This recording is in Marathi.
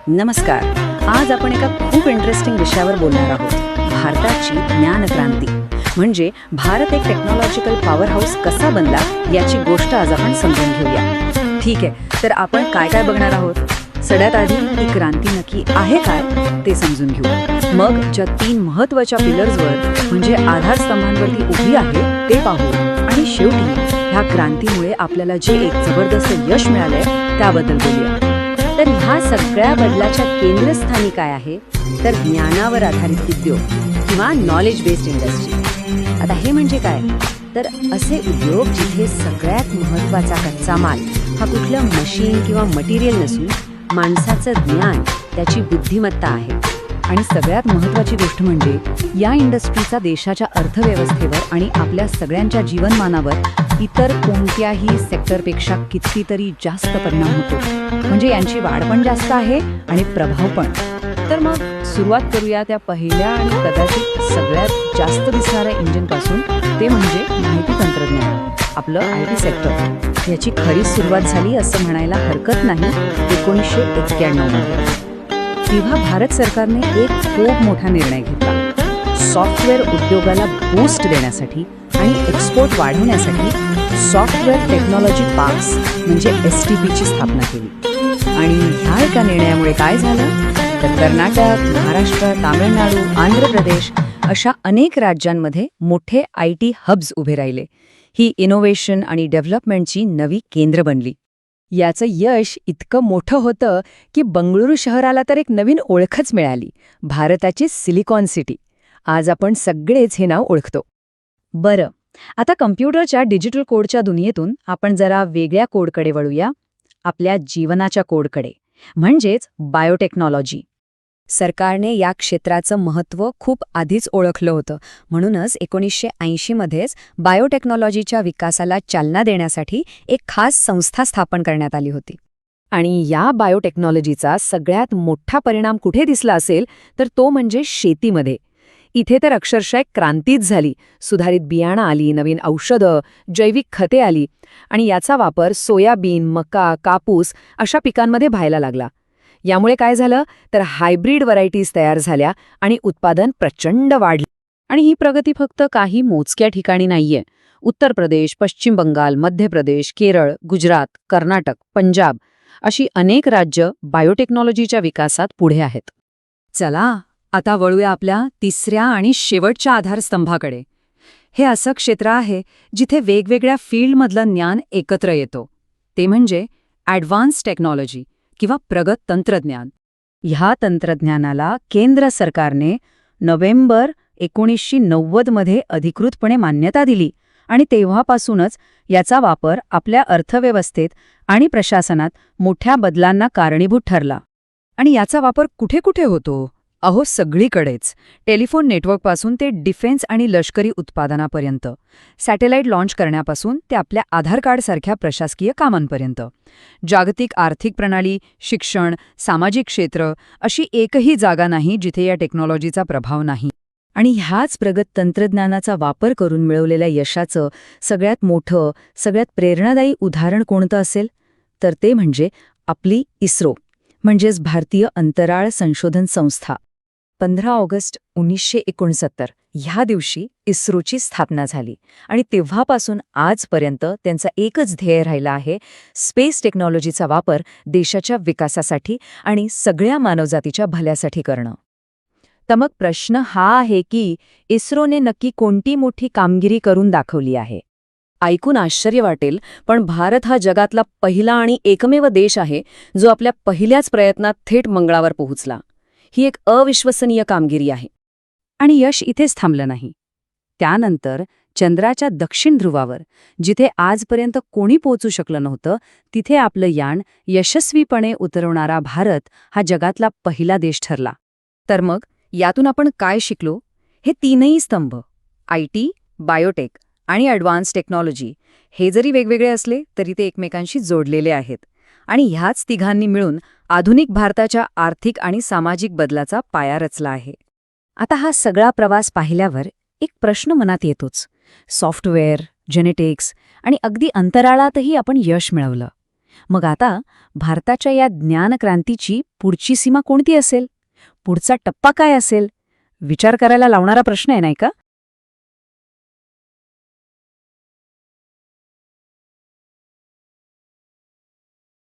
नमस्कार. आज आपण एका खूप इंटरेस्टिंग विषयावर बोलणार आहोत. भारताची ज्ञानक्रांती. म्हणजे भारत एक टेक्नॉलॉजिकल पॉवर हाऊस कसा बनला याची गोष्ट आज आपण समजून घेऊया. ठीक आहे, तर आपण काय काय बघणार आहोत? सगळ्यात आधी ही क्रांती नक्की आहे काय ते समजून घेऊ. मग ज्या 3 महत्त्वाच्या पिलर्सवर म्हणजे आधारस्तंभांवरती उभी आहे ते पाहू. आणि शेवटी ह्या क्रांतीमुळे आपल्याला जे एक जबरदस्त यश मिळालंय त्याबद्दल बोलूया. तर ह्या सगळ्या बदलाच्या केंद्रस्थानी काय आहे? तर ज्ञानावर आधारित उद्योग किंवा नॉलेज बेस्ड इंडस्ट्री. आता हे म्हणजे काय? तर असे उद्योग जिथे सगळ्यात महत्त्वाचा कच्चा माल हा कुठलं मशीन किंवा मटेरियल नसून माणसाचं ज्ञान, त्याची बुद्धिमत्ता आहे. आणि सगळ्यात महत्त्वाची गोष्ट म्हणजे या इंडस्ट्रीचा देशाच्या अर्थव्यवस्थेवर आणि आपल्या सगळ्यांच्या जीवनमानावर इतर कोणत्याही सेक्टरपेक्षा कितीतरी जास्त परिणाम होतो. म्हणजे यांची वाढ पण जास्त आहे आणि प्रभाव पण. तर मग सुरुवात करूया त्या पहिल्या आणि कदाचित सगळ्यात जास्त दिसणाऱ्या इंजिनपासून, ते म्हणजे माहिती तंत्रज्ञान, आपलं IT सेक्टर. याची खरी सुरुवात झाली असं म्हणायला हरकत नाही 1991 मध्ये. तेव्हा भारत सरकारने एक खूप मोठा निर्णय घेतला. सॉफ्टवेअर उद्योगाला बूस्ट देण्यासाठी आणि एक्सपोर्ट वाढवण्यासाठी सॉफ्टवेअर टेक्नॉलॉजी पार्क्स म्हणजे STPची स्थापना केली. आणि ह्या एका निर्णयामुळे काय झालं? तर कर्नाटक, महाराष्ट्र, तामिळनाडू, आंध्र प्रदेश अशा अनेक राज्यांमध्ये मोठे IT हब्स उभे राहिले. ही इनोव्हेशन आणि डेव्हलपमेंटची नवी केंद्र बनली. याचं यश इतकं मोठं होतं की बंगळुरू शहराला तर एक नवीन ओळखच मिळाली, भारताची सिलिकॉन सिटी. आज आपण सगळेच हे नाव ओळखतो. बरं, आता कम्प्युटरच्या डिजिटल कोडच्या दुनियेतून आपण जरा वेगळ्या कोडकडे वळूया, आपल्या जीवनाच्या कोडकडे, म्हणजेच बायोटेक्नॉलॉजी. सरकारने या क्षेत्राचं महत्त्व खूप आधीच ओळखलं होतं. म्हणूनच 1980 मध्येच बायोटेक्नॉलॉजीच्या विकासाला चालना देण्यासाठी एक खास संस्था स्थापन करण्यात आली होती. आणि या बायोटेक्नॉलॉजीचा सगळ्यात मोठा परिणाम कुठे दिसला असेल तर तो म्हणजे शेतीमध्ये. इथे तर अक्षरशः एक क्रांतीच झाली. सुधारित बियाणं आली, नवीन औषधं, जैविक खते आली आणि याचा वापर सोयाबीन, मका, कापूस अशा पिकांमध्ये व्हायला लागला. यामुळे काय झालं तर हायब्रिड व्हरायटीज तयार झाल्या आणि उत्पादन प्रचंड वाढलं. आणि ही प्रगती फक्त काही मोजक्या ठिकाणी नाहीये. उत्तर प्रदेश, पश्चिम बंगाल, मध्य प्रदेश, केरळ, गुजरात, कर्नाटक, पंजाब अशी अनेक राज्य बायोटेक्नॉलॉजीच्या विकासात पुढे आहेत. चला आता वळूया आपल्या तिसऱ्या आणि शेवटच्या आधारस्तंभाकडे. हे असं क्षेत्र आहे जिथे वेगवेगळ्या फील्डमधलं ज्ञान एकत्र येतो. ते म्हणजे ॲडव्हान्स टेक्नॉलॉजी किंवा प्रगत तंत्रज्ञान. ह्या तंत्रज्ञानाला केंद्र सरकारने नोव्हेंबर 1990 मध्ये अधिकृतपणे मान्यता दिली आणि तेव्हापासूनच याचा वापर आपल्या अर्थव्यवस्थेत आणि प्रशासनात मोठ्या बदलांना कारणीभूत ठरला. आणि याचा वापर कुठे कुठे होतो? अहो, सगळीकडेच. टेलिफोन नेटवर्कपासून ते डिफेन्स आणि लष्करी उत्पादनापर्यंत, सॅटेलाइट लॉन्च करण्यापासून ते आपल्या आधार कार्डसारख्या प्रशासकीय कामांपर्यंत. जागतिक आर्थिक प्रणाली, शिक्षण, सामाजिक क्षेत्र अशी एकही जागा नाही जिथे या टेक्नॉलॉजीचा प्रभाव नाही. आणि ह्याच प्रगत तंत्रज्ञानाचा वापर करून मिळवलेल्या यशाचं सगळ्यात मोठं, सगळ्यात प्रेरणादायी उदाहरण कोणतं असेल? तर ते म्हणजे आपली इस्रो, म्हणजेच भारतीय अंतराळ संशोधन संस्था. 15 ऑगस्ट 1969 ह्या दिवशी इस्रोची स्थापना झाली आणि तेव्हापासून आजपर्यंत त्यांचा एकच ध्येय राहिला आहे, स्पेस टेक्नॉलॉजीचा वापर देशाच्या विकासासाठी आणि सगळ्या मानवजातीच्या भल्यासाठी करणं. तर मग प्रश्न हा आहे की इस्रोने नक्की कोणती मोठी कामगिरी करून दाखवली आहे? ऐकून आश्चर्य वाटेल, पण भारत हा जगातला पहिला आणि एकमेव देश आहे जो आपल्या पहिल्याच प्रयत्नात थेट मंगळावर पोहोचला. ही एक अविश्वसनीय कामगिरी आहे. आणि यश इथेच थांबलं नाही. त्यानंतर चंद्राच्या दक्षिण ध्रुवावर, जिथे आजपर्यंत कोणी पोहोचू शकलं नव्हतं, तिथे आपलं यान यशस्वीपणे उतरवणारा भारत हा जगातला पहिला देश ठरला. तर मग यातून आपण काय शिकलो? हे 3ही स्तंभ, IT, बायोटेक आणि ॲडव्हान्स टेक्नॉलॉजी, हे जरी वेगवेगळे असले तरी ते एकमेकांशी जोडलेले आहेत. आणि ह्याच तिघांनी मिळून आधुनिक भारताच्या आर्थिक आणि सामाजिक बदलाचा पाया रचला आहे. आता हा सगळा प्रवास पाहिल्यावर एक प्रश्न मनात येतोच. सॉफ्टवेअर, जेनेटिक्स आणि अगदी अंतराळातही आपण यश मिळवलं. मग आता भारताच्या या ज्ञानक्रांतीची पुढची सीमा कोणती असेल? पुढचा टप्पा काय असेल? विचार करायला लावणारा प्रश्न आहे, नाही का?